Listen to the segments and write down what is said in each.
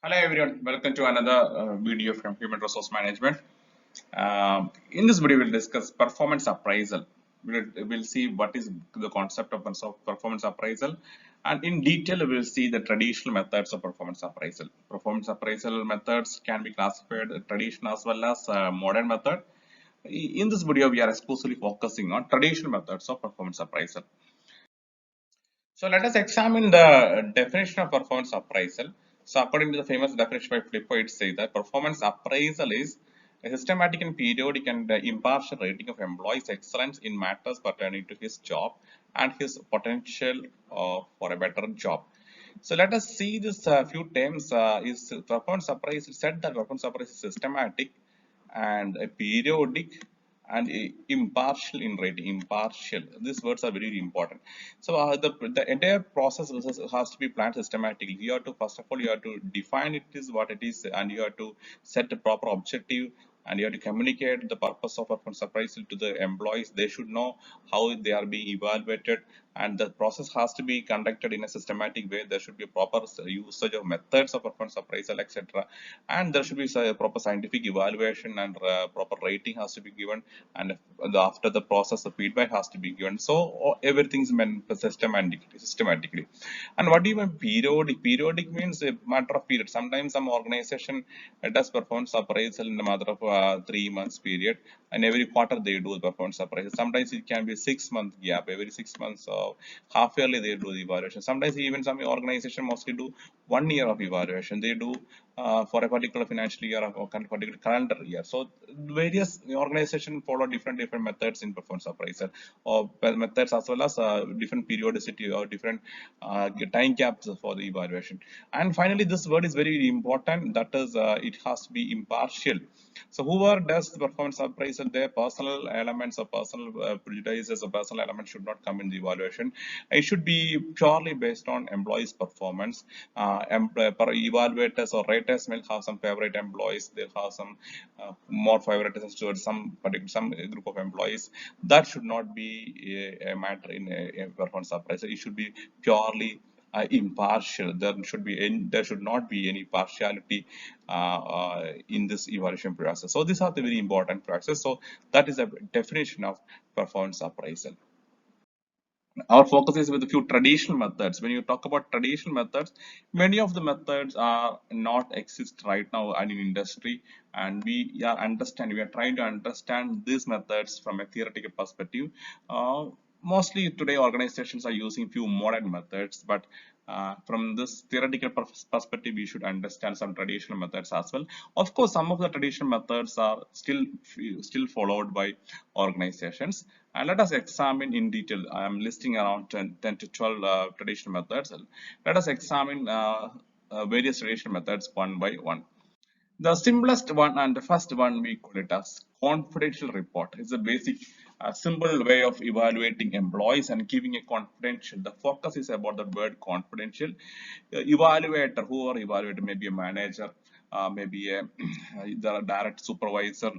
Hello everyone, welcome to another video from Human Resource Management. In this video, we'll discuss performance appraisal. We'll see what is the concept of performance appraisal, and in detail, we'll see the traditional methods of performance appraisal. Performance appraisal methods can be classified traditional as well as modern method. In this video, we are exclusively focusing on traditional methods of performance appraisal. So let us examine the definition of performance appraisal. So according to the famous definition by Flippo, it says that performance appraisal is a systematic and periodic and impartial rating of employees' excellence in matters pertaining to his job and his potential for a better job. So let us see this few terms. Is performance appraisal said that performance appraisal is systematic and a periodic and impartial in rating. Impartial, these words are very important. So the entire process has to be planned systematically. You have to, first of all, you have to define it is what it is, and you have to set a proper objective, and you have to communicate the purpose of performance appraisal to the employees. They should know how they are being evaluated, and the process has to be conducted in a systematic way. There should be a proper usage of methods of performance appraisal, etc., and there should be a proper scientific evaluation, and proper rating has to be given, and after the process the feedback has to be given. So everything's meant systematically. And what do you mean periodic? Periodic means a matter of period. Sometimes some organization does performance appraisal in a matter of 3 months period, and every quarter they do the performance appraisal. Sometimes it can be 6 month gap, every 6 months or half yearly they do the evaluation. Sometimes even some organization mostly do 1 year of evaluation. They do for a particular financial year or particular calendar year. So various organizations follow different methods in performance appraisal, or methods as well as different periodicity or different time gaps for the evaluation. And finally, this word is very important. That is, it has to be impartial. So whoever does the performance appraisal, their personal elements or personal prejudices or personal elements should not come in the evaluation. It should be purely based on employees' performance. Evaluators or raters may have some favorite employees. They have some more favoritism towards some group of employees. That should not be a matter in a performance appraisal. It should be purely impartial. There should not be any partiality in this evaluation process. So these are the very important process. So that is a definition of performance appraisal. Our focus is with a few traditional methods. When you talk about traditional methods, many of the methods are not exist right now in industry, and we are trying to understand these methods from a theoretical perspective. Mostly today organizations are using few modern methods, but from this theoretical perspective, we should understand some traditional methods as well. Of course, some of the traditional methods are still followed by organizations. And let us examine in detail. I am listing around 10 to 12 traditional methods. Let us examine various traditional methods one by one. The simplest one and the first one, we call it as confidential report. It's a basic simple way of evaluating employees and giving a confidential. The focus is about the word confidential. Evaluator, who are evaluator, maybe a manager, maybe a the direct supervisor.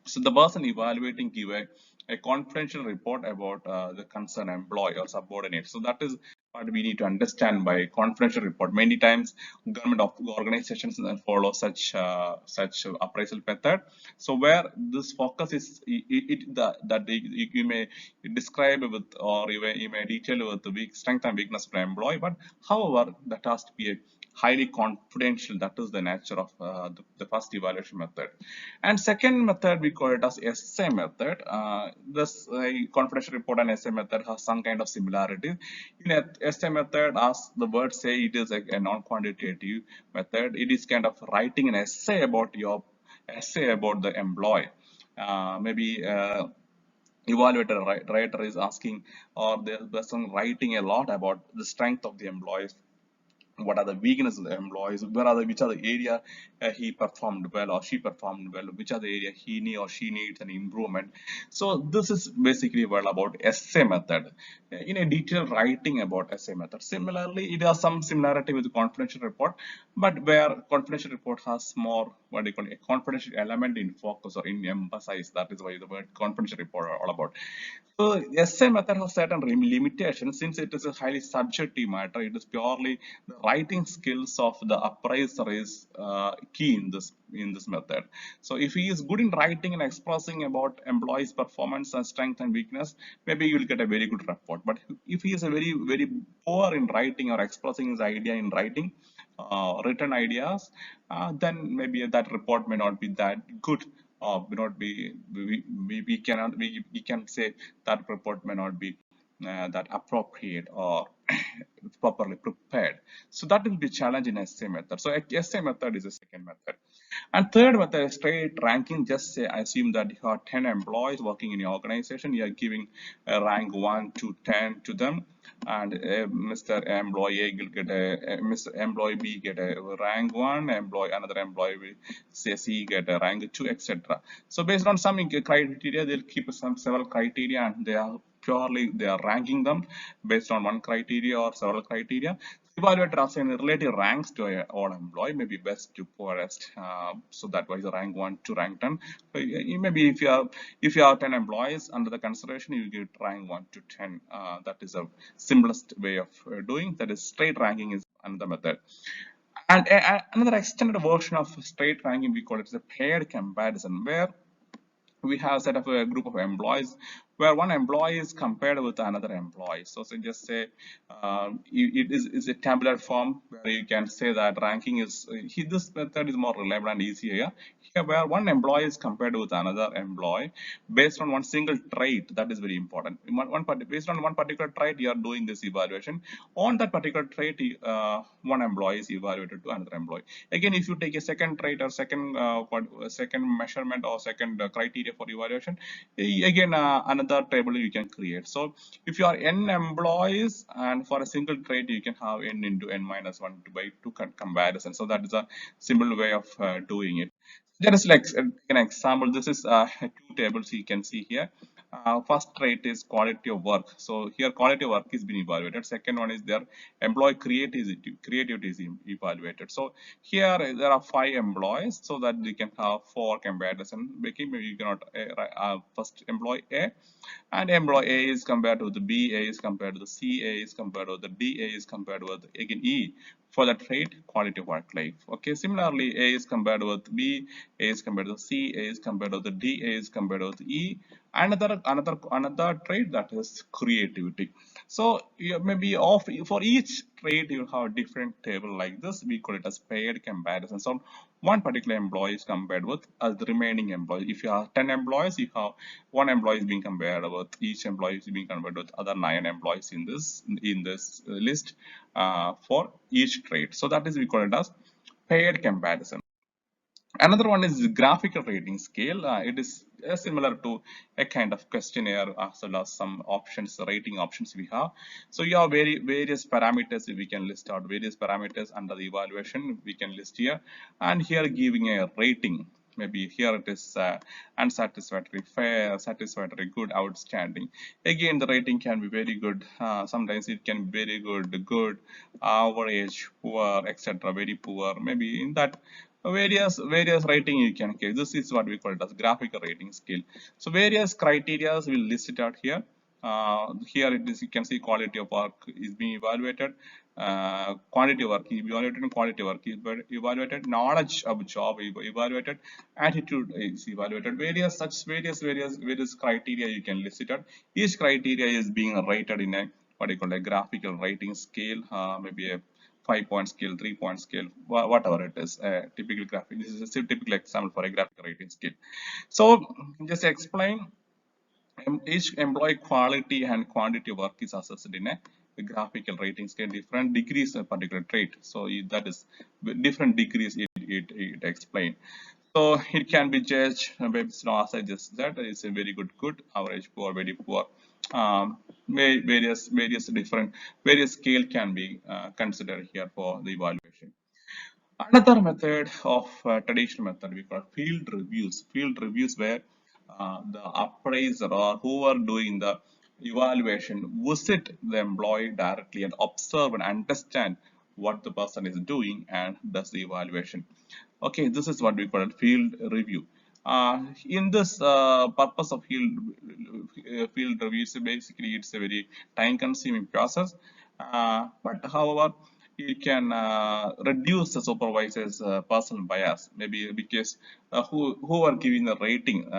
So the person evaluating give a confidential report about the concerned employee or subordinate. So that is what we need to understand by confidential report. Many times government organizations follow such appraisal method. So where this focus is you may describe with, or you may detail with the weak strength and weakness of the employee, but however that has to be a highly confidential. That is the nature of the first evaluation method. And second method, we call it as essay method. This confidential report and essay method has some kind of similarity. In essay method, as the word say, it is a non-quantitative method. It is kind of writing an essay about the employee. Maybe evaluator writer is asking, or the person writing a lot about the strength of the employees, what are the weaknesses of the employees, which are the area he performed well or she performed well, which are the area he or she needs an improvement. So this is basically well about essay method, in a detailed writing about essay method. Similarly, it has some similarity with the confidential report, but where confidential report has more, what do you call it, a confidential element in focus or in emphasize. That is why the word confidential report are all about. So essay method has certain limitations, since it is a highly subjective matter. It is purely the writing skills of the appraiser is key in this method. So if he is good in writing and expressing about employees performance and strength and weakness, maybe you will get a very good report. But if he is a very poor in writing or expressing his idea in writing, written ideas, then maybe that report may not be that good, or may not be, we cannot, we can say that report may not be that appropriate or properly prepared. So that will be challenge in essay method. So essay method is the second method. And third method is straight ranking. Just say, assume that you have 10 employees working in your organization. You are giving a rank 1 to 10 to them, and Mr. Employee will get Mr. Employee B get a rank 1, employee another employee will say C get a rank 2, etc. So based on some criteria, they'll keep some several criteria, and they are ranking them based on one criteria or several criteria. Evaluator assign relative ranks to all employee, maybe best to poorest. So that was rank 1 to rank 10. So maybe if you have 10 employees under the consideration, you get rank 1 to 10. That is the simplest way of doing. That is straight ranking is another method. And another extended version of straight ranking, we call it a paired comparison, where we have set up a group of employees where one employee is compared with another employee. So just say it is a tabular form where you can say that ranking is this method is more reliable and easier here, where one employee is compared with another employee based on one single trait. That is very important. Based on one particular trait, you are doing this evaluation. On that particular trait, one employee is evaluated to another employee. Again, if you take a second trait or second measurement or second criteria for evaluation, again another table you can create. So if you are n employees, and for a single trait you can have n into n minus 1 by 2 comparison. So that is a simple way of doing it. Just like an example, this is two tables you can see here. First trait is quality of work. So here quality of work is being evaluated. Second one is their employee creativity is evaluated. So here there are 5 employees, so that we can have 4 comparison. Maybe you cannot first employee A, and employee A is compared to the B, A is compared to the C, A is compared to the D, A is compared with again E for the trait quality of work life. Okay, similarly A is compared with B, A is compared to C, A is compared to the D, A is compared with E. Another trait, that is creativity. So maybe for each trait you have a different table like this. We call it as paired comparison. So one particular employee is compared with the remaining employees. If you have 10 employees, you have one employee is being compared with each employee is being compared with other 9 employees in this list for each trait. So that is we call it as paired comparison. Another one is graphical rating scale. It is similar to a kind of questionnaire as well as some options, rating options we have. So you have various parameters. We can list out various parameters under the evaluation. We can list here, and here giving a rating. Maybe here it is unsatisfactory, fair, satisfactory, good, outstanding. Again, the rating can be very good. Sometimes it can be very good, average, poor, etc. Very poor. Maybe in that various rating you can give. This is what we call it as graphical rating scale. So various criteria will list it out here. Here it is, you can see quality of work is being evaluated, quantity of work is evaluated, and quality of work is evaluated, knowledge of job is evaluated, attitude is evaluated. Various criteria you can list it out. Each criteria is being rated in a what you call a graphical rating scale, maybe a 5-point scale, 3-point scale, whatever it is. Typical graphic. This is a typical example for a graphical rating scale. So just explain. Each employee quality and quantity of work is assessed in a graphical rating scale, different degrees of particular trait. So that is different degrees it explains. So it can be judged based on, as I just said, it's a very good, average, poor, very poor. Various scale can be considered here for the evaluation. Another method of traditional method we call field reviews. Field reviews where the appraiser or who are doing the evaluation visit the employee directly and observe and understand what the person is doing and does the evaluation. Okay, this is what we call field review. In this purpose of field reviews, basically it's a very time-consuming process. But however, it can reduce the supervisor's personal bias. Maybe because who are giving the rating,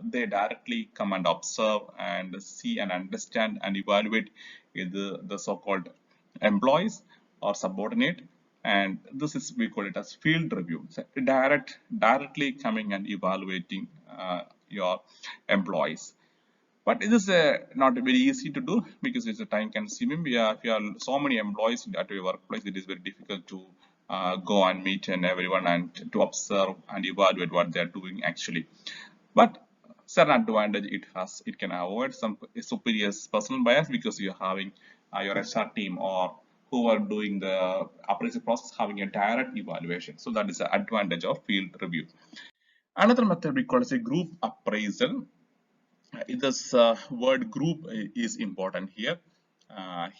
they directly come and observe and see and understand and evaluate the so-called employees or subordinate, and this is we call it as field review. So directly coming and evaluating your employees. But it is not very easy to do because it's a time consuming. If you have so many employees at your workplace, it is very difficult to go and meet and everyone and to observe and evaluate what they are doing actually. But certain advantage it has, it can avoid some superior personal bias because you're having your HR team or who are doing the appraisal process having a direct evaluation. So that is the advantage of field review. Another method we call as a group appraisal. This word group is important here.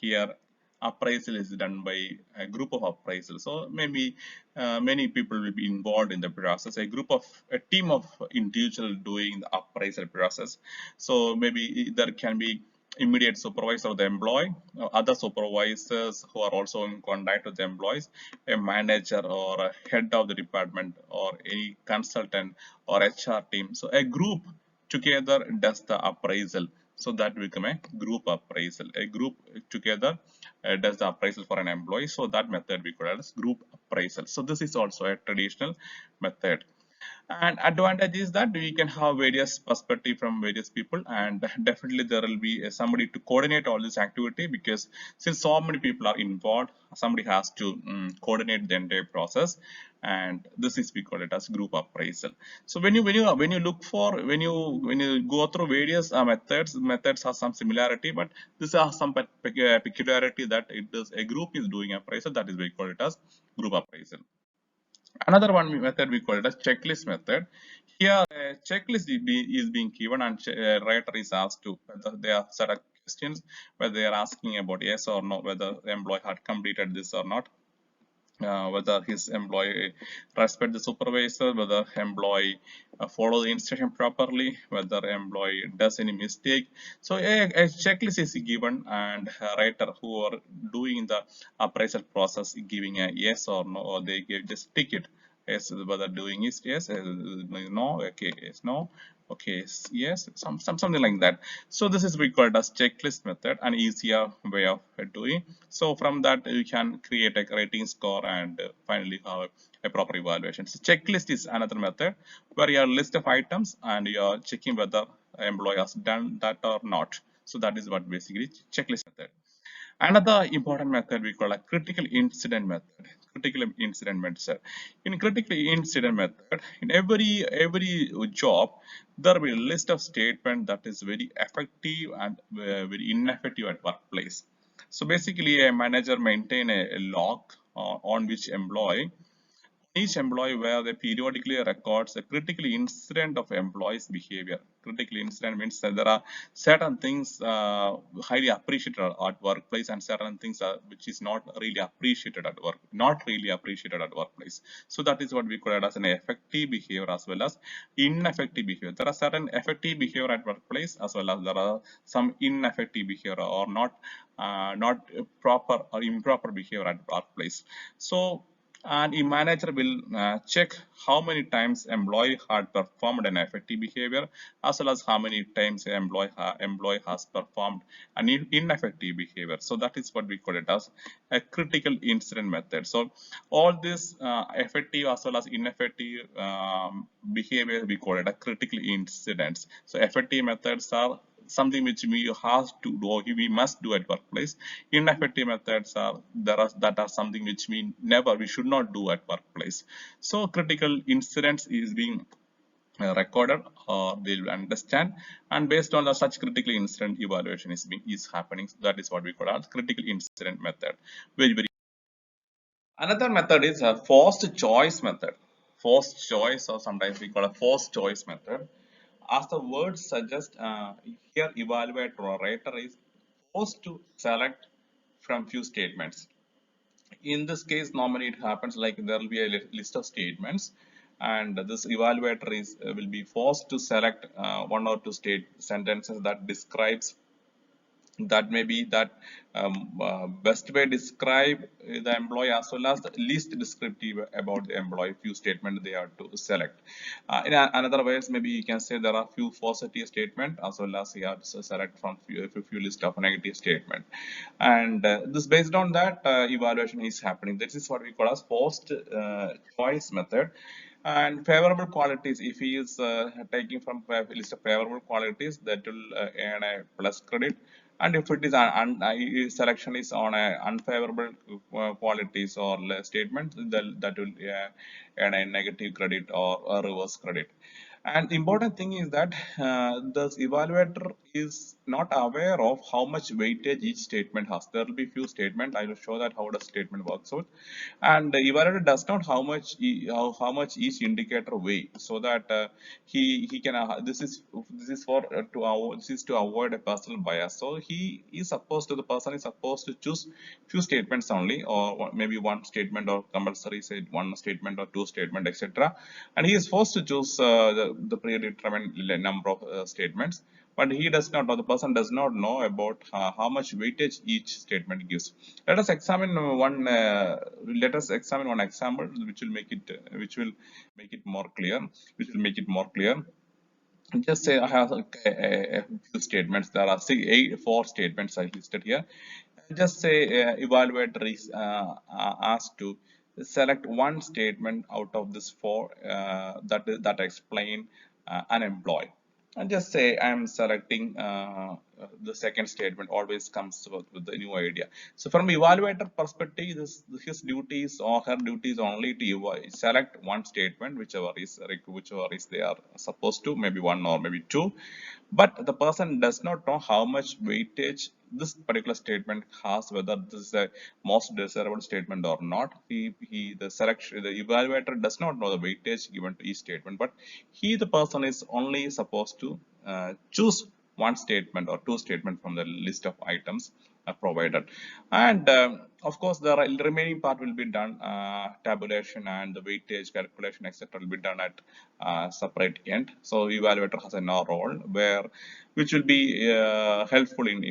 Here appraisal is done by a group of appraisal, so maybe many people will be involved in the process, a team of individual doing the appraisal process. So maybe there can be immediate supervisor of the employee, other supervisors who are also in contact with the employees, a manager or a head of the department or any consultant or HR team. So a group together does the appraisal. So that will become a group appraisal. A group together does the appraisal for an employee. So that method we call it as group appraisal. So this is also a traditional method. And advantage is that we can have various perspective from various people, and definitely there will be somebody to coordinate all this activity, because since so many people are involved, somebody has to coordinate the entire process, and this is we call it as group appraisal. So when you look for when you go through various methods have some similarity, but this has some peculiarity that it is a group is doing appraisal, that is we call it as group appraisal. Another one method we call it as checklist method. Here, a checklist is being given, and writer is asked to whether there are set of questions, whether they are asking about yes or no, whether the employee had completed this or not, whether his employee respect the supervisor, whether employee follow the instruction properly, whether employee does any mistake. So a checklist is given, and a writer who are doing the appraisal process giving a yes or no, or they give just tick it. Yes, whether doing is yes, no, okay, yes, no, okay, yes, something like that. So this is called as checklist method, an easier way of doing. So from that you can create a rating score and finally have a proper evaluation. So checklist is another method where you have a list of items and you are checking whether employee has done that or not. So that is what basically checklist method. Another important method we call a critical incident method. Critical incident method. In critical incident method, in every job, there will be a list of statement that is very effective and very ineffective at workplace. So basically, a manager maintain a log on which each employee where they periodically records a critical incident of employees behavior. Critical incident means that there are certain things highly appreciated at workplace, and certain things which is not really appreciated at workplace. So that is what we call it as an effective behavior as well as ineffective behavior. There are certain effective behavior at workplace as well as there are some ineffective behavior or not proper or improper behavior at workplace. So and a manager will check how many times employee had performed an effective behavior as well as how many times employee has performed an ineffective behavior. So that is what we call it as a critical incident method. So all this effective as well as ineffective behavior we call it a critical incidents. So effective methods are something which we have to do or we must do at workplace. Ineffective methods are that are something which we should not do at workplace. So critical incidents is being recorded or they'll understand, and based on the such critical incident evaluation is happening. So that is what we call as critical incident method. Very another method is a forced choice method. Forced choice, or sometimes we call a forced choice method. As the word suggests, here evaluator or writer is forced to select from few statements. In this case, normally it happens like there will be a list of statements, and this evaluator is will be forced to select one or two state sentences that describes That may be that best way describe the employee as well as the least descriptive about the employee, few statement they are to select. In another ways, maybe you can say there are few positive statement as well as you have to select from few list of negative statement, and this based on that evaluation is happening. This is what we call as forced choice method. And favorable qualities, if he is taking from a list of favorable qualities, that will earn a plus credit. And if it is selection is on a unfavorable qualities or statement, that will earn a negative credit or a reverse credit. And the important thing is that the evaluator is not aware of how much weightage each statement has. There will be few statements. I will show that how the statement works out. And the evaluator does not how much each indicator weigh, so that he can this is for this is to avoid a personal bias. So he is supposed to the person is supposed to choose few statements only, or maybe one statement, or compulsory say one statement or two statement, etc. And he is forced to choose the predetermined number of statements, but he does not know, the person does not know about how much weightage each statement gives. Let us examine let us examine one example which will make it more clear, which will make it more clear. Just say I have a few statements. There are four statements I listed here. Just say evaluator is asked to select one statement out of this four that explain an employee. And just say I am selecting the second statement always comes with the new idea. So from evaluator perspective, his duties or her duties only to select one statement, whichever is they are supposed to, maybe one or maybe two. But the person does not know how much weightage this particular statement has, whether this is a most desirable statement or not. The evaluator does not know the weightage given to each statement, but the person is only supposed to choose one statement or two statement from the list of items provided. And of course, the remaining part will be done, tabulation and the weightage calculation, etc., will be done at separate end. So evaluator has a no role where which will be helpful in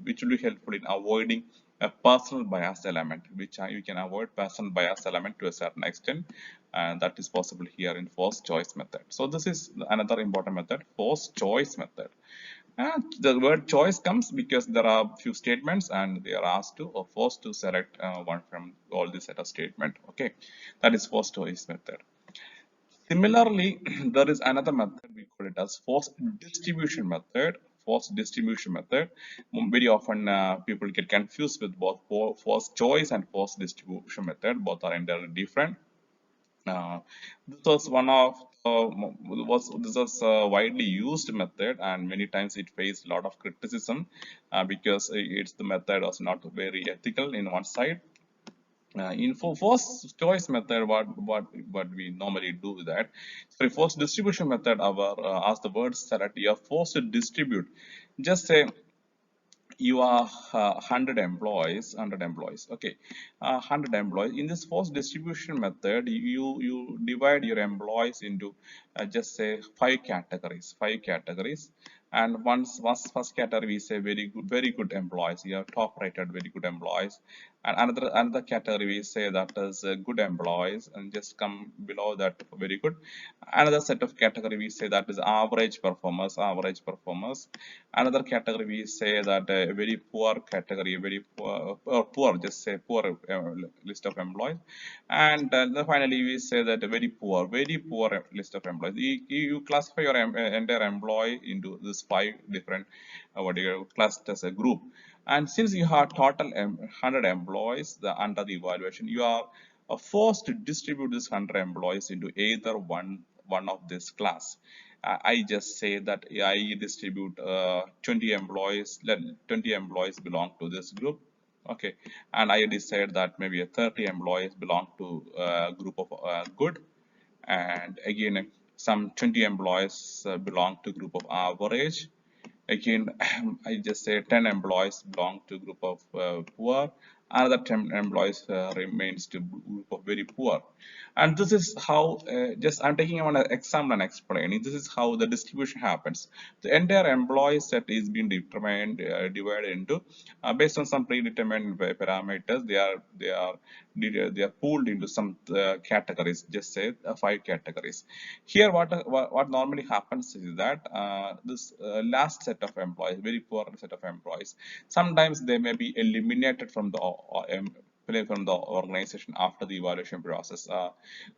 which will be helpful in avoiding a personal bias element, which you can avoid personal bias element to a certain extent, and that is possible here in forced choice method. So this is another important method, forced choice method. And the word choice comes because there are few statements and they are asked to or forced to select one from all this set of statement. Okay, that is forced choice method. Similarly, there is another method, we call it as forced distribution method. Forced distribution method. Very often people get confused with both forced choice and forced distribution method. Both are entirely different. Uh, this was one of this was a widely used method, and many times it faced a lot of criticism because it's the method was not very ethical in one side. In forced choice method, what we normally do is that for forced distribution method, our as the word select, you are forced to distribute. Just say you are 100 employees, okay. 100 employees. In this forced distribution method, you divide your employees into just say five categories. And once first category we say very good employees, you have top rated very good employees. And another category we say that is good employees, and just come below that very good. Another set of category we say that is average performers. Another category we say that a very poor category, very poor, just say poor list of employees. And then finally we say that a very poor list of employees. You classify your entire employee into this five different what do you classed as a group. And since you have total 100 employees under the evaluation, you are forced to distribute this 100 employees into either one of this class. I just say that I distribute 20 employees, let 20 employees belong to this group. Okay, and I decide that maybe a 30 employees belong to a group of good, and again some 20 employees belong to group of average. Again, I just say 10 employees belong to group of poor, another 10 employees remains to group of very poor. And this is how, just I'm taking one example and explaining, this is how the distribution happens. The entire employee set is being determined, divided into, based on some predetermined parameters. They are pooled into some categories, just say 5 categories. Here what normally happens is that this last set of employees, very poor set of employees, sometimes they may be eliminated from the from the organization after the evaluation process.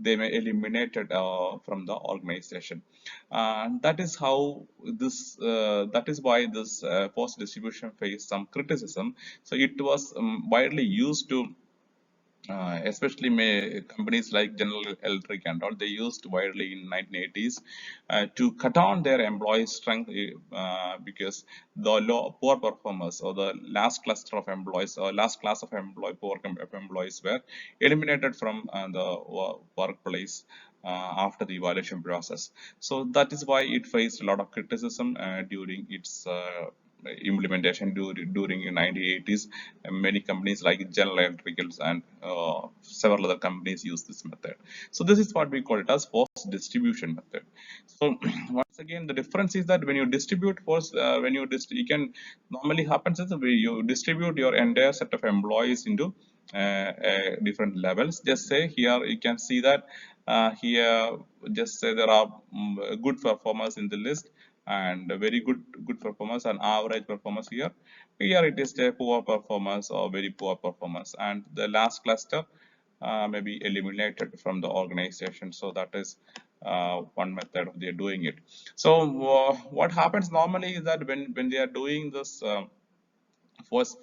They may eliminated from the organization. That is how this. That is why this post distribution faced some criticism. So it was widely used to, especially companies like General Electric and all, they used widely in 1980s to cut down their employee strength, because the poor performers, or the last cluster of employees, or last class of employees were eliminated from the workplace after the evaluation process. So that is why it faced a lot of criticism during its implementation during the 1980s. Many companies like General Electricals and several other companies use this method. So this is what we call it as force distribution method. So once again, the difference is that when you distribute force, you can normally happens is you distribute your entire set of employees into different levels. Just say here you can see that here, just say there are good performers in the list, and very good performance and average performance. Here it is a poor performance or very poor performance, and the last cluster may be eliminated from the organization. So that is one method of they are doing it. So what happens normally is that when they are doing this force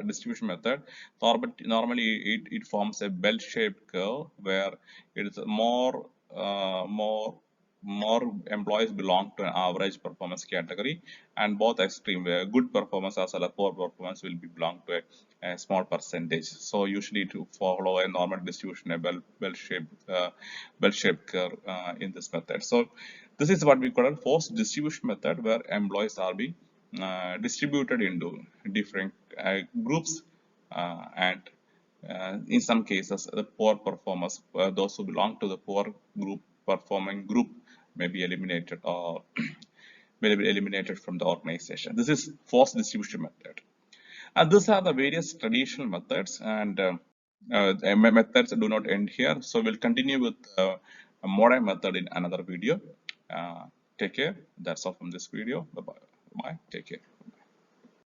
distribution method, normally it forms a bell-shaped curve where it is more employees belong to an average performance category, and both extreme, good performance as well as poor performance, will be belong to a small percentage. So usually to follow a normal distribution, a bell-shaped curve in this method. So this is what we call a force distribution method, where employees are being distributed into different groups, and in some cases the poor performers, those who belong to the poor performing group, may be eliminated, or may be eliminated from the organization. This is force distribution method, and these are the various traditional methods, and methods do not end here. So we'll continue with a modern method in another video. Take care. That's all from this video. Bye bye. Take care.